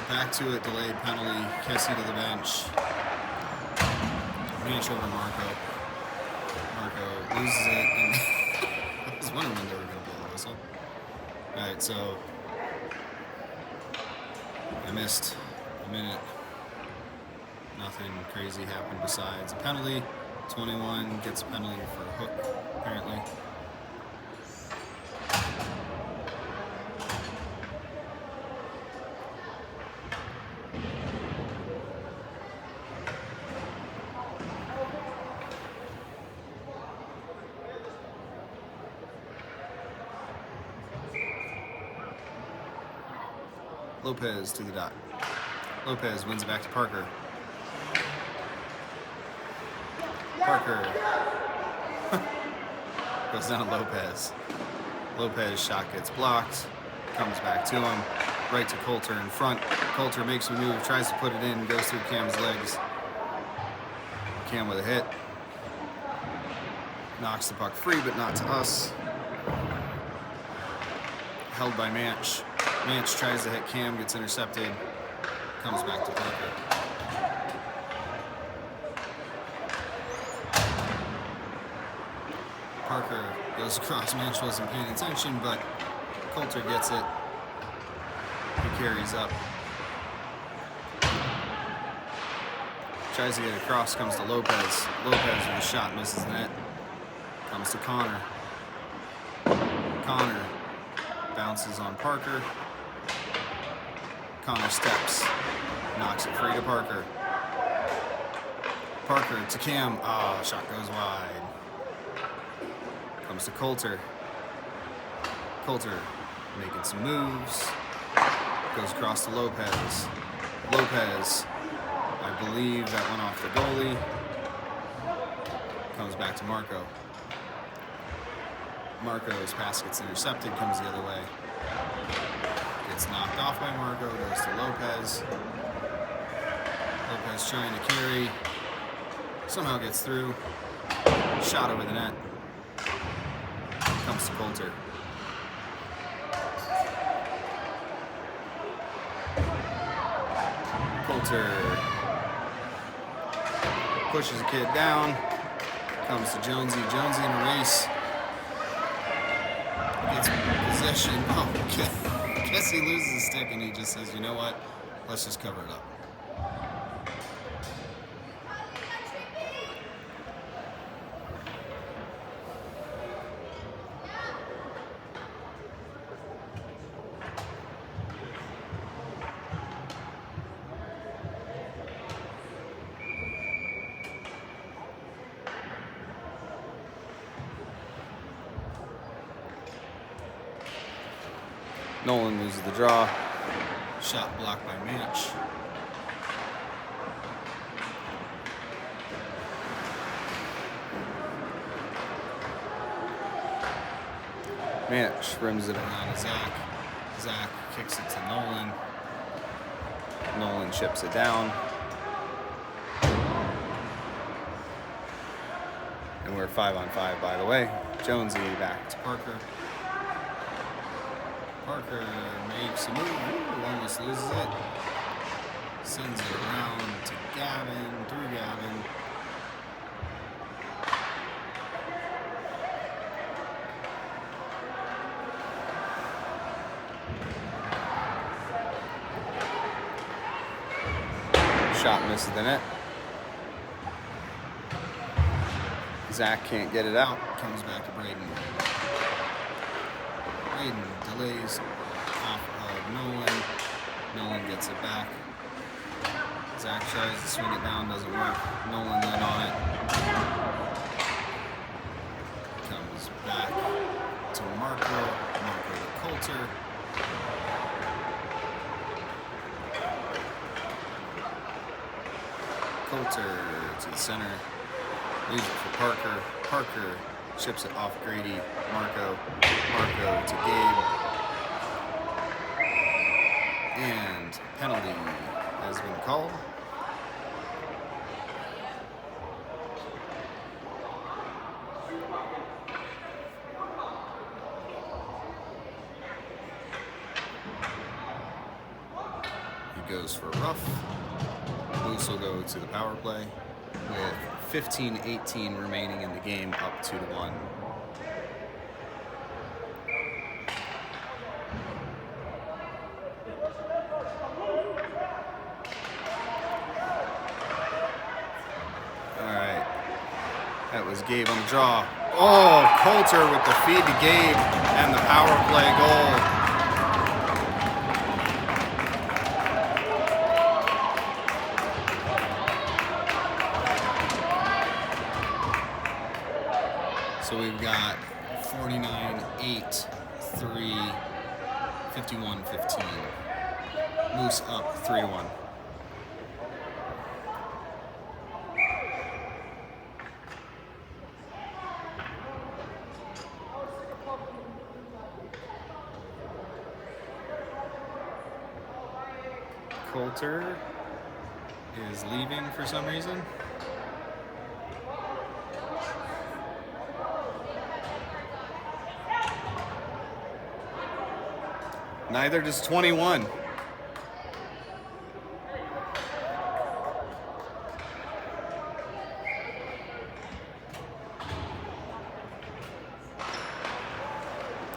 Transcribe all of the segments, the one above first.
Back to it, delayed penalty. Kessie to the bench. Manch over Marco. Marco loses it, and I was wondering when they were going to blow the whistle. Alright, so I missed a minute. Nothing crazy happened besides a penalty. 21 gets a penalty for a hook, apparently. Lopez to the dot. Lopez wins it back to Parker. Parker goes down to Lopez. Lopez shot gets blocked. Comes back to him. Right to Coulter in front. Coulter makes a move, tries to put it in, goes through Cam's legs. Cam with a hit. Knocks the puck free, but not to us. Held by Manch. Manch tries to hit Cam, gets intercepted. Comes back to Parker. Parker goes across. Manch wasn't paying attention, but Coulter gets it. He carries up. Tries to get across, comes to Lopez. Lopez with a shot, misses the net. Comes to Connor. Connor bounces on Parker. Connor steps. Knocks it free to Parker. Parker to Cam. Oh, shot goes wide. Comes to Coulter. Coulter making some moves. Goes across to Lopez. Lopez, I believe that went off the goalie. Comes back to Marco. Marco's pass gets intercepted, comes the other way. Gets knocked off by Marco, goes to Lopez. Lopez trying to carry. Somehow gets through. Shot over the net. Comes to Coulter. Coulter pushes a kid down. Comes to Jonesy. Jonesy in a race. Gets possession. Oh, guess he loses the stick and he just says, you know what? Let's just cover it up. Nolan loses the draw. Shot blocked by Manch. Manch rims it around to Zach. Zach kicks it to Nolan. Nolan chips it down. And we're 5-on-5, by the way. Jonesy back to Parker. Parker makes a move. Ooh, almost loses it. Sends it around to Gavin, through Gavin. Shot misses the net. Zach can't get it out. Comes back to Braden. Braden delays off of Nolan. Nolan gets it back. Zach tries to swing it down, doesn't work. Nolan then on it. Comes back to Marco. Marco to Coulter. Coulter to the center. Leaves it for Parker. Parker chips it off Grady. Marco. Marco to Gabe. And penalty has been called. He goes for a rough. Moose will go to the power play with 15-18 remaining in the game, up 2-1. All right, that was Gabe on the draw. Oh, Coulter with the feed to Gabe and the power play goal. So we've got 49-8, 3, 51-15. Moose up 3-1. Coulter is leaving for some reason. Neither does 21.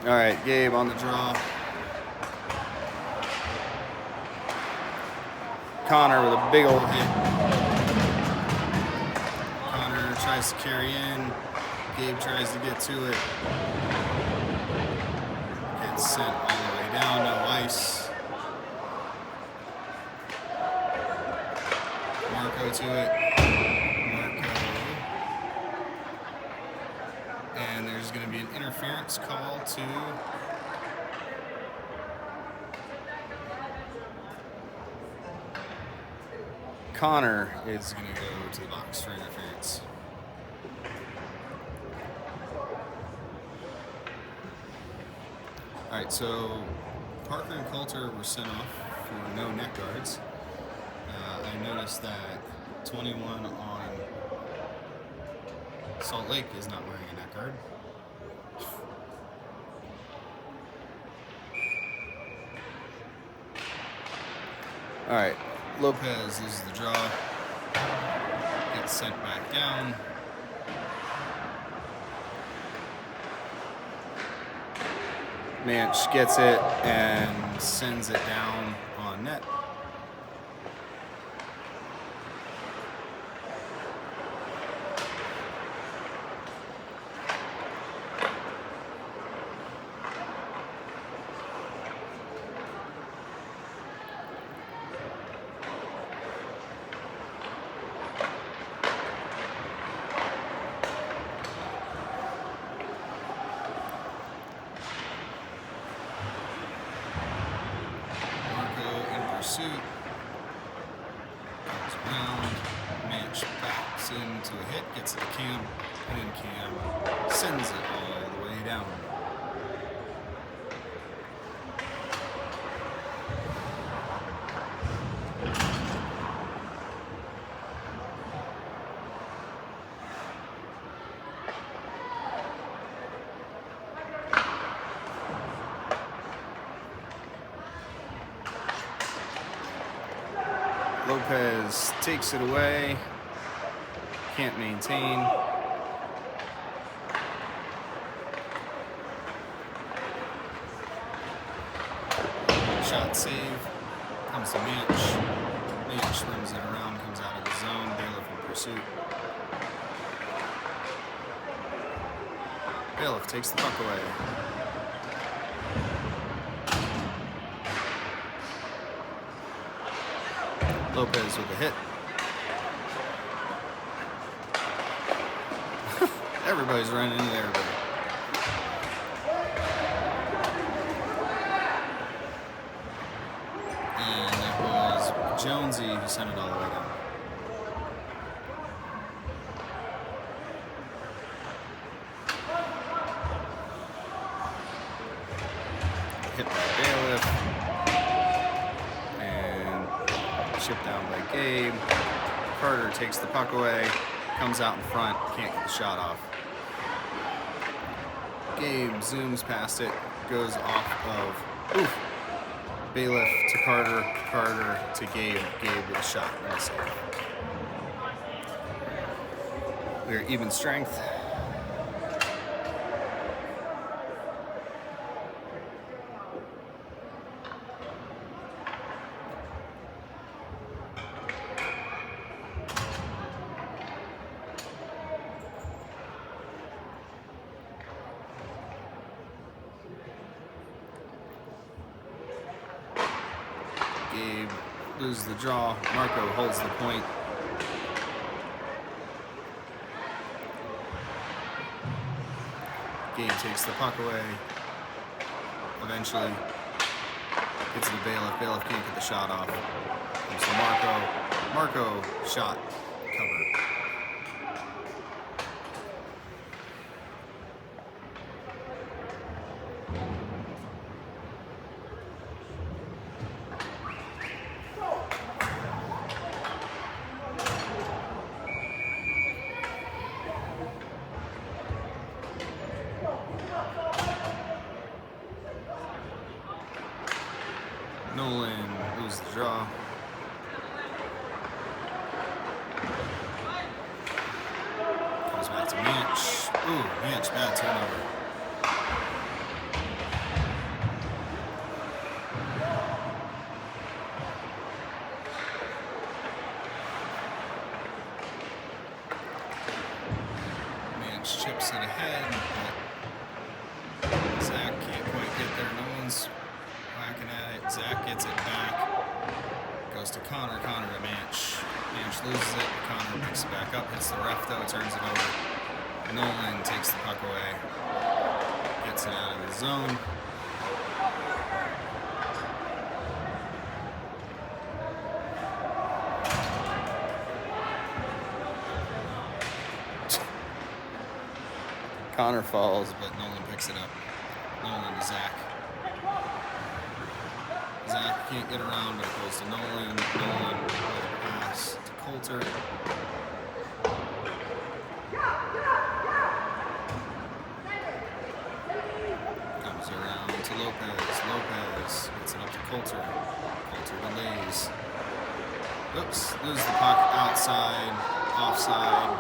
All right, Gabe on the draw. Connor with a big old hit. Connor tries to carry in. Gabe tries to get to it. Gets sent all the way down, no ice. Marco to it. Marco. And there's going to be an interference call to Connor is going to go to the box for interference. All right, so Parker and Coulter were sent off for no neck guards. I noticed that 21 on Salt Lake is not wearing a neck guard. All right, Lopez loses the draw, gets sent back down. Manch gets it and sends it down on net. Pursuit. Comes around. Manch backs into a hit, gets it to Cam, and then Cam sends it all the way down. Lopez takes it away, can't maintain. Shot save, comes to Manch. Manch swims it around, comes out of the zone, Bailiff in pursuit. Bailiff takes the puck away. Lopez with a hit. Everybody's running into everybody. And it was Jonesy who sent it all the way down. Hit by Bailiff. Shipped down by Gabe. Carter takes the puck away, comes out in front, can't get the shot off. Gabe zooms past it, goes off of Bailiff to Carter, Carter to Gabe, Gabe with a shot and a save. We're even strength. Gabe loses the draw. Marco holds the point. Gabe takes the puck away. Eventually gets to the Bailiff. Bailiff can't get the shot off. Comes to Marco. Marco shot covered. Nolan loses the draw. Comes back to Manch. Ooh, Manch, bad turnover. Manch chips it ahead, but Zach can't quite get there. No one's whacking at it. Zach gets it back. Goes to Connor. Connor to Manch. Manch loses it. Connor picks it back up. Hits the ref though. Turns it over. Nolan takes the puck away. Gets it out of the zone. Connor falls, but Nolan picks it up. Nolan to Zach. Zach can't get around, but it goes to Nolan. Nolan with a pass to Coulter. Comes around to Lopez. Lopez gets it up to Coulter. Coulter delays. Oops, loses the puck outside, offside.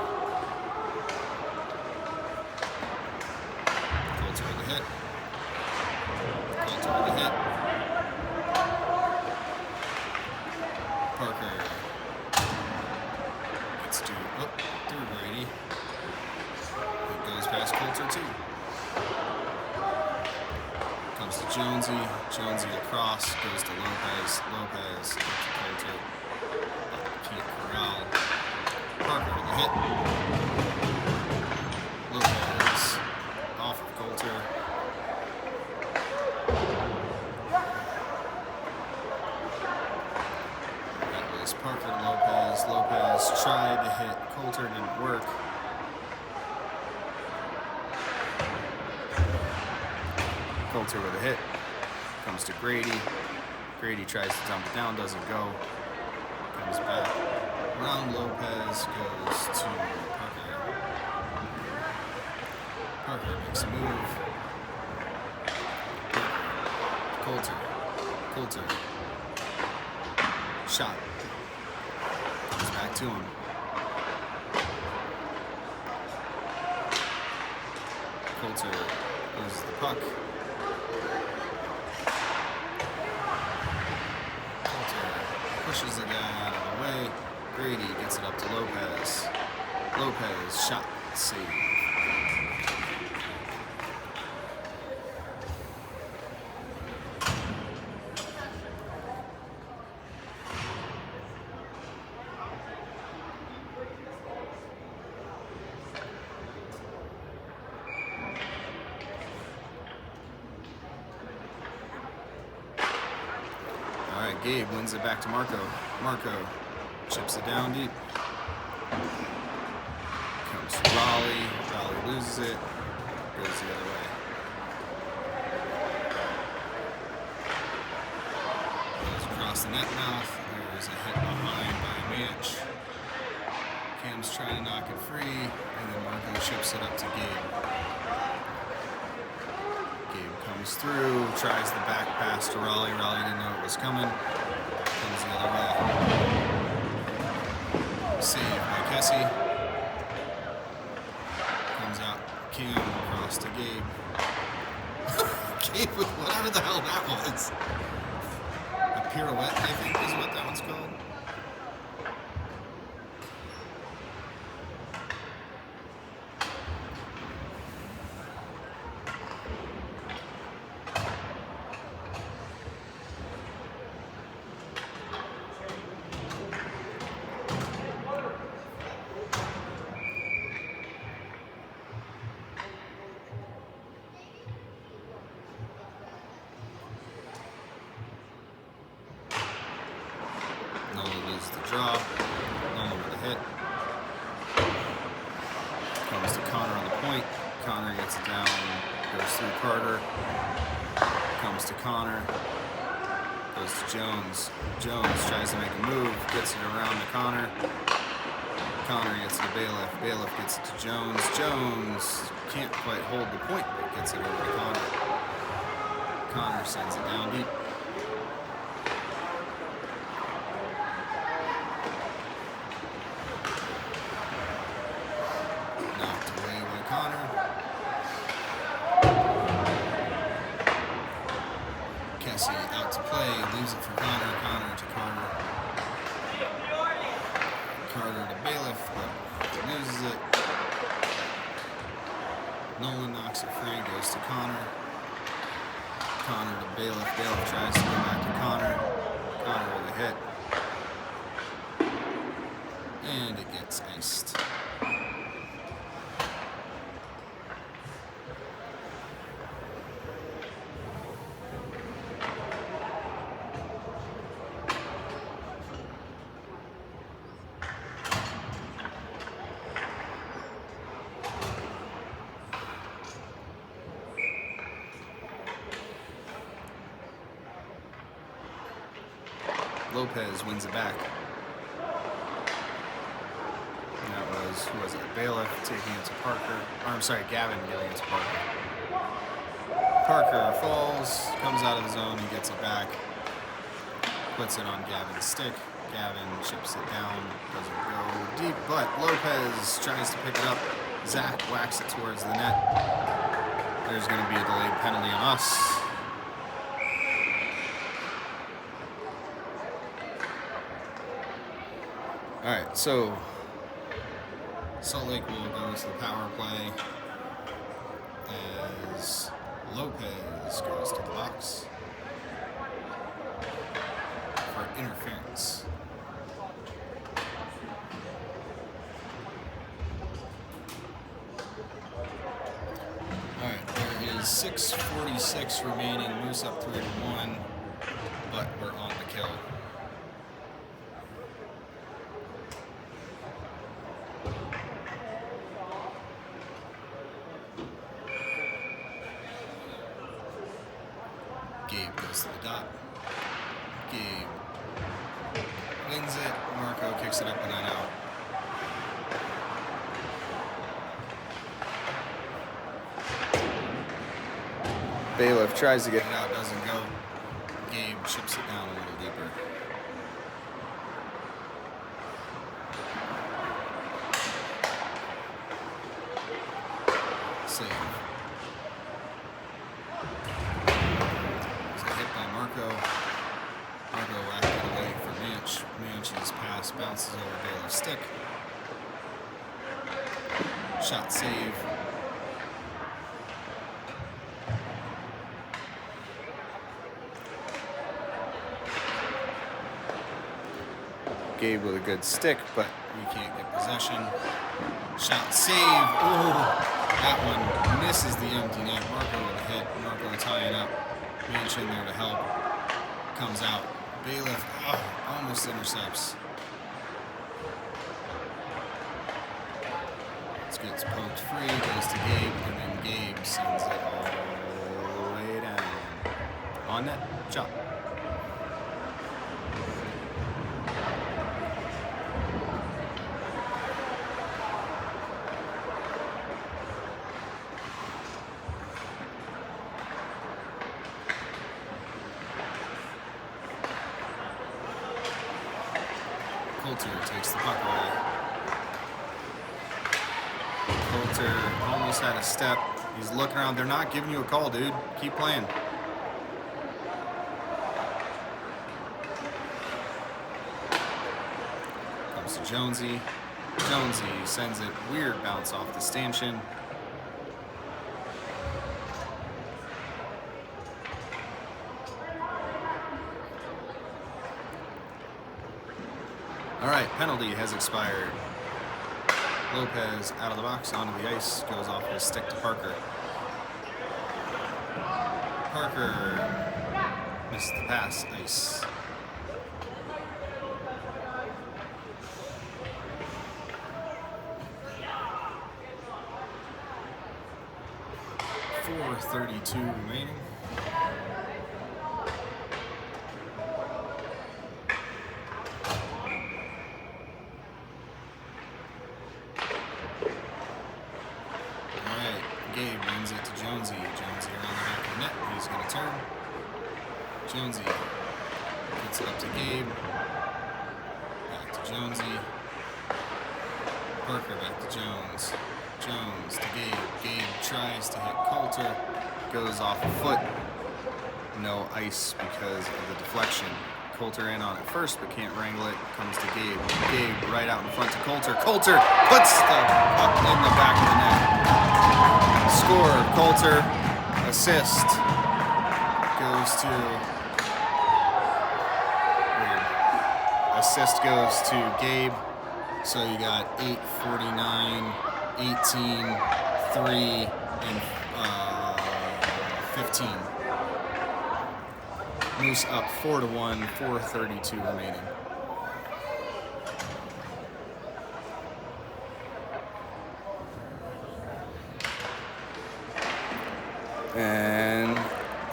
Coulter with a hit. Coulter with a hit. Parker gets to through Brady. It goes past Coulter too. Comes to Jonesy. Jonesy across, goes to Lopez. Lopez to Coulter. Can't corral. Parker with a hit. Lopez off of Coulter. Parker Lopez. Lopez tried to hit Coulter, didn't work. Coulter with a hit. Comes to Grady. Grady tries to dump it down, doesn't go. Comes back. Around Lopez goes to Parker. Parker makes a move. Coulter. Coulter. Shot. Comes back to him. Coulter loses the puck. Coulter pushes the guy out of the way. Grady gets it up to Lopez. Lopez shot, save. Gabe wins it back to Marco. Marco chips it down deep. Comes to Raleigh. Raleigh loses it. Goes the other way. Goes across the net mouth. There's a hit behind by Manch. Cam's trying to knock it free, and then Marco chips it up to Gabe. Gabe comes through, tries the back pass to Raleigh. Raleigh didn't know it was coming. Comes the other way. Save by Kessie. Comes out. Cam across to Gabe. Gabe with whatever the hell that was. A pirouette, I think is what that one's called. The drop, Nolan with a hit. Comes to Connor on the point. Connor gets it down, goes through Carter. Comes to Connor. Goes to Jones. Jones tries to make a move, gets it around to Connor. Connor gets it to Bailiff. Bailiff gets it to Jones. Jones can't quite hold the point, but gets it over to Connor. Connor sends it down deep. Out to play, leaves it for Connor. Connor to Carter. Carter to Bailiff, but loses it. Nolan knocks it free, goes to Connor. Connor to Bailiff. Bailiff tries to go back to Connor. Connor with a hit. And it gets iced. Lopez wins it back. And that was, who was it? Bailiff taking it to Parker. Or, I'm sorry, Gavin getting it to Parker. Parker falls, comes out of the zone, he gets it back. Puts it on Gavin's stick. Gavin chips it down, doesn't go deep, but Lopez tries to pick it up. Zach whacks it towards the net. There's going to be a delayed penalty on us. All right, so Salt Lake will go to the power play as Lopez goes to the box for interference. All right, there is 6:46 remaining. Moose up 3-1, but we're on the kill. Gabe goes to the dot. Gabe wins it. Marco kicks it up and then out. Bailiff tries to get it out, doesn't go. Gabe chips it down a little deeper. Save. Marco whacked it away for Manch. Manch's pass bounces over Bailiff's stick. Shot save. Gabe with a good stick, but we can't get possession. Shot save. Oh, that one misses the empty net. Marco with a hit. Marco tying up. Manch in there to help. Comes out. Bailiff almost intercepts. This gets poked free, goes to Gabe, and then Gabe sends it all the way down. On net, chop. Coulter takes the puck away. Coulter almost had a step. He's looking around. They're not giving you a call, dude. Keep playing. Comes to Jonesy. Jonesy sends it. Weird bounce off the stanchion. All right, penalty has expired. Lopez out of the box, onto the ice, goes off his stick to Parker. Parker missed the pass, ice. .432 remaining. Gabe wins it to Jonesy. Jonesy around the back of the net. He's going to turn. Jonesy gets it up to Gabe. Back to Jonesy. Parker back to Jones. Jones to Gabe. Gabe tries to hit Coulter. Goes off a foot. No ice because of the deflection. Coulter in on it first, but can't wrangle it. Comes to Gabe. Gabe right out in front to Coulter. Coulter puts the puck in the back of the net. Score, Coulter. Assist goes to... Weird. Assist goes to Gabe. So you got 8:49, 18, 3, and 15. Moose up 4-1, 4:32 remaining. And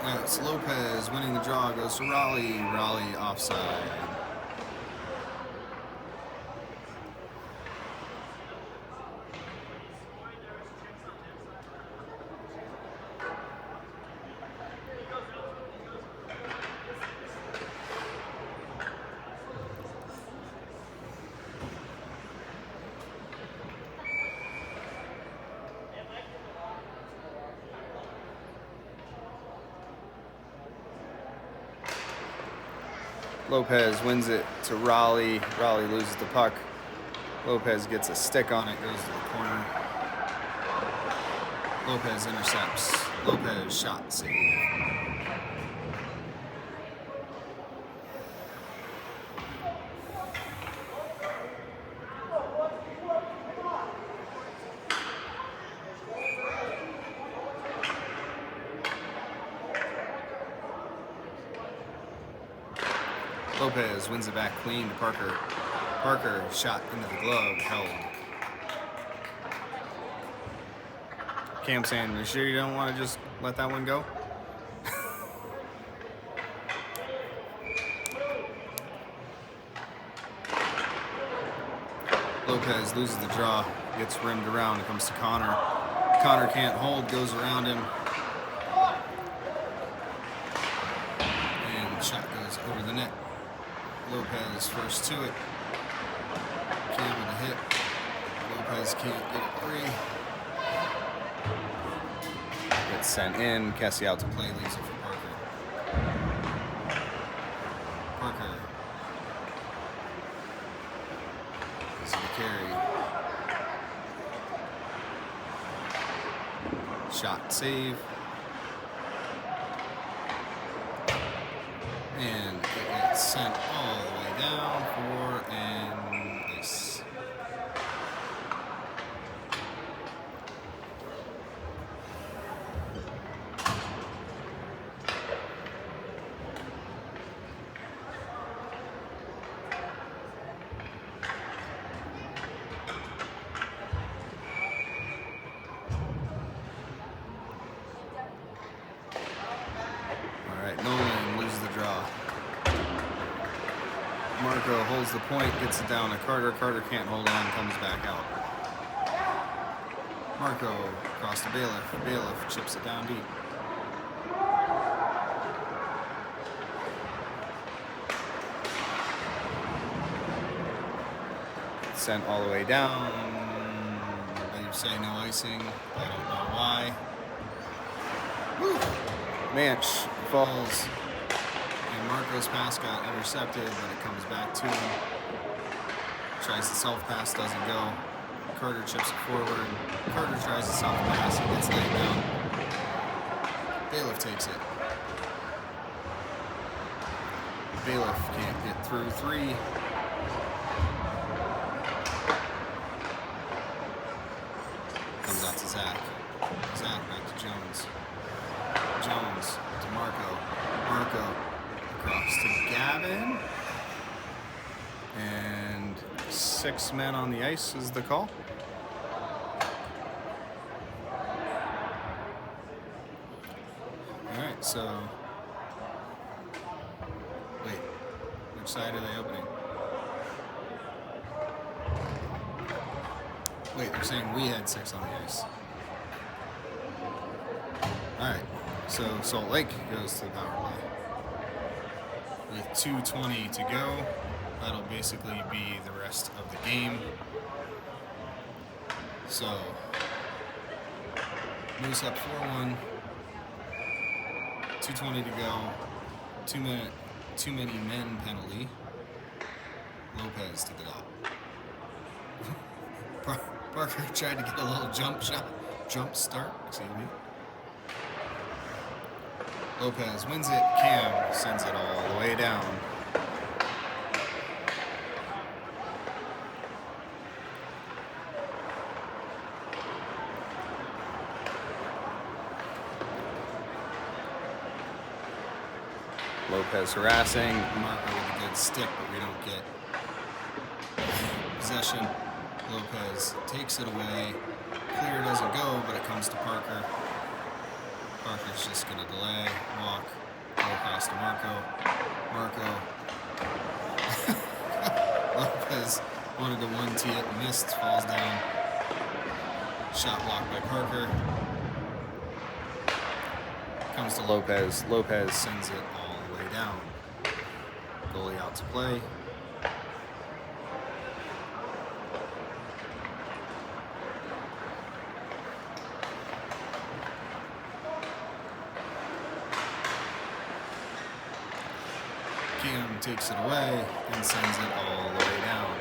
that's Lopez winning the draw, goes to Raleigh. Raleigh offside. Lopez wins it to Raleigh. Raleigh loses the puck. Lopez gets a stick on it, goes to the corner. Lopez intercepts. Lopez shot save. Lopez wins it back clean to Parker. Parker shot into the glove, held. Cam saying, you sure you don't want to just let that one go? Lopez loses the draw, gets rimmed around, it comes to Connor. Connor can't hold, goes around him. And the shot goes over the net. Lopez first to it. Cam with a hit. Lopez can't get it free. Gets sent in. Kessie out to play, leaves it for Parker. Parker. Easy to carry. Shot save. And it gets sent all the way down for an ace. All right, Nolan loses the draw. Marco holds the point, gets it down to Carter. Carter can't hold on, comes back out. Marco across to Bailiff. Bailiff chips it down deep. Sent all the way down. They say no icing. I don't know why. Woo! Manch falls. And Marco's pass got intercepted, but it comes back to him. Tries the self-pass, doesn't go. Carter chips it forward. Carter tries the self-pass, he gets laid down. Bailiff takes it. Bailiff can't get through 3. Comes out to Zach. Zach back to Jones. Jones to Marco. Marco across to Gavin. And 6 men on the ice is the call. All right, so wait, which side are they opening? Wait, they're saying we had 6 on the ice. All right, so Salt Lake goes to the power play with 2:20 to go. That'll basically be the rest of the game. So, Moose up 4-1. 2:20 to go. 2 many men penalty. Lopez to the dot. Parker tried to get a little jump start. Excuse me. Lopez wins it. Cam sends it all the way down. Lopez harassing. Marco with a good stick, but we don't get possession. Lopez takes it away. Clear doesn't go, but it comes to Parker. Parker's just going to delay, walk, go past to Marco. Marco. Lopez wanted to 1-tee it, missed, falls down. Shot blocked by Parker. Comes to Lopez. Lopez sends it all the way down. Goalie out to play. Cam takes it away and sends it all the way down.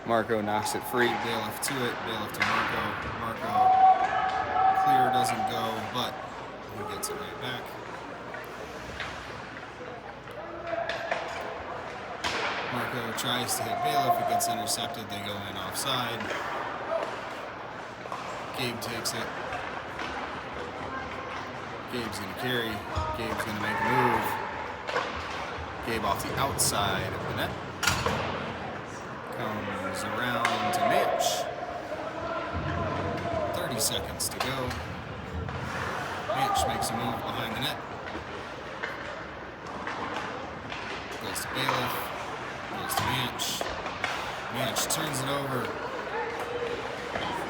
Marco knocks it free. Bailiff to it. Bailiff to Marco. Marco. Clear doesn't go, but he gets it right back. Marco tries to hit Bailiff. It gets intercepted. They go in offside. Gabe takes it. Gabe's going to carry. Gabe's going to make a move. Gabe off the outside of the net. Comes around to Mitch. 30 seconds to go. Mitch makes a move behind the net. Goes to Bailiff. Goes to Mitch. Mitch turns it over.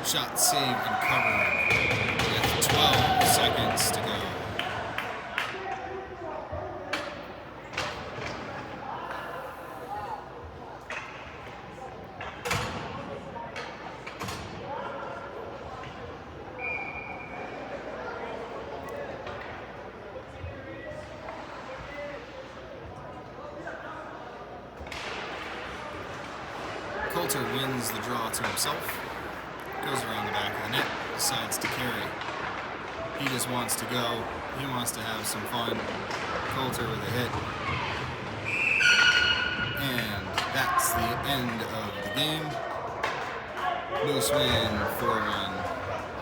Shot saved and covered with 12 seconds to go. Coulter wins the draw to himself, goes around the back of the net, decides to carry. He just wants to go. He wants to have some fun. Coulter with a hit. And that's the end of the game. Moose win 4-1.